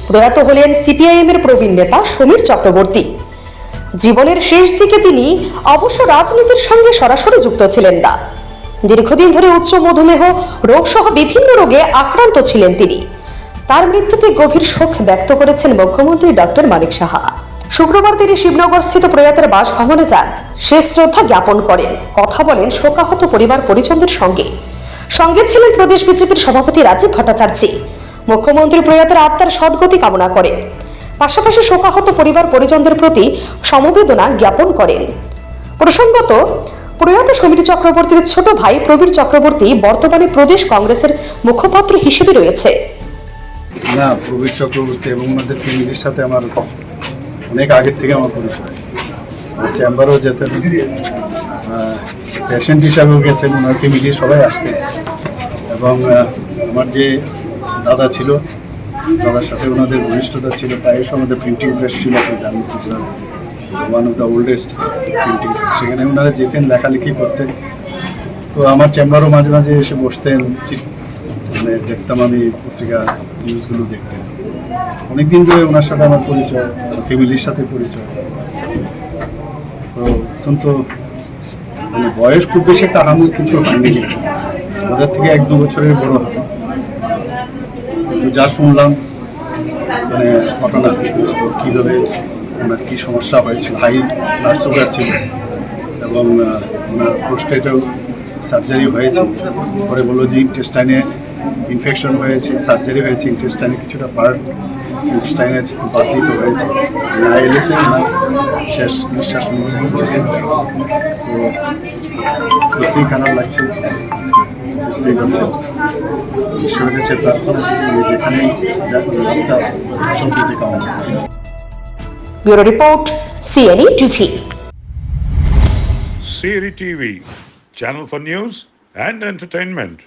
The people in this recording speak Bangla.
প্রয়াত হলেন সিপিআইএম এর প্রবীণ নেতা সমীর চক্রবর্তী। জীবনের শেষ দিকে তিনি অবশ্য রাজনীতির সঙ্গে সরাসরি যুক্ত ছিলেন না। দীর্ঘদিন ধরে উচ্চ মধুমেহ রোগ সহ বিভিন্ন রোগে আক্রান্ত ছিলেন তিনি। তার মৃত্যুতে গভীর শোক ব্যক্ত করেছেন মুখ্যমন্ত্রী ডক্টর মানিক সাহা। শুক্রবার তিনি শিবনগরস্থিত প্রয়াতের বাসভবনে যান, শেষ শ্রদ্ধা জ্ঞাপন করেন, কথা বলেন শোকাহত পরিবার পরিজনদের সঙ্গে। সঙ্গে ছিলেন প্রদেশ বিজেপির সভাপতি রাজীব ভট্টাচার্য। মুখ্যমন্ত্রী প্রয়াতের আত্মার সদ্গতি কামনা করেন, পাশাপাশি শোকাহত পরিবার পরিজনদের প্রতি সমবেদনা জ্ঞাপন করেন। প্রসঙ্গত, প্রয়াত সমীর চক্রবর্তীর ছোট ভাই প্রবীর চক্রবর্তী বর্তমানে প্রদেশ কংগ্রেসের মুখপাত্র হিসেবে রয়েছে। না, প্রবীর চক্রবর্তী এবং ওনাদের ফ্যামিলির সাথে আমার অনেক আগের থেকে আমার পরিচয়। চেম্বারও যেতেন, পেশেন্ট হিসাবেও গেছেন, ওনার ফ্যামিলি সবাই আসতেন। এবং আমার যে দাদা ছিল, দাদার সাথে ওনাদের ঘনিষ্ঠতা ছিল। প্রায়শ আমাদের প্রিন্টিং প্রেস ছিল, আপনি জানেন, one of the oldest printing. সেখানে ওনারা যেতেন, লেখালেখি করতেন। তো আমার চেম্বারও মাঝে মাঝে এসে বসতেন, মানে দেখতাম, আমি পত্রিকা নিউজগুলো দেখতেন। অনেকদিন ধরে ওনার সাথে আমার পরিচয়, ফ্যামিলির সাথে পরিচয়। তো অত্যন্ত মানে বয়স খুব বেশি একটা আহামরি কিছু হয়নি, ওদের থেকে 1-2 বছরের বড় হয়। তো যা শুনলাম মানে ঘটনা, কীভাবে ওনার কী সমস্যা হয়েছিল, হাই ব্লাড সুগার ছিল এবং ওনার প্রোস্টেটেও সার্জারি হয়েছে। পরে বললো যে ইন্টেস্টাইনে ইনফেকশন হয়েছে, সার্জারি হয়েছে, ইন্টেস্টাইনে কিছুটা পার্ট ইন্টেস্টাইনের বাদ দিতে হয়েছে। আইএলএসে ওনার শেষ নিঃশ্বাস নিতে হয়েছে। তো সত্যিই খারাপ লাগছে, বুঝতেই পারছেন। ঈশ্বরের কাছে প্রার্থনা, যেখানেই সম্প্রীতি কামনা। Bureau report, CNE TV. CNE TV, channel for news and entertainment.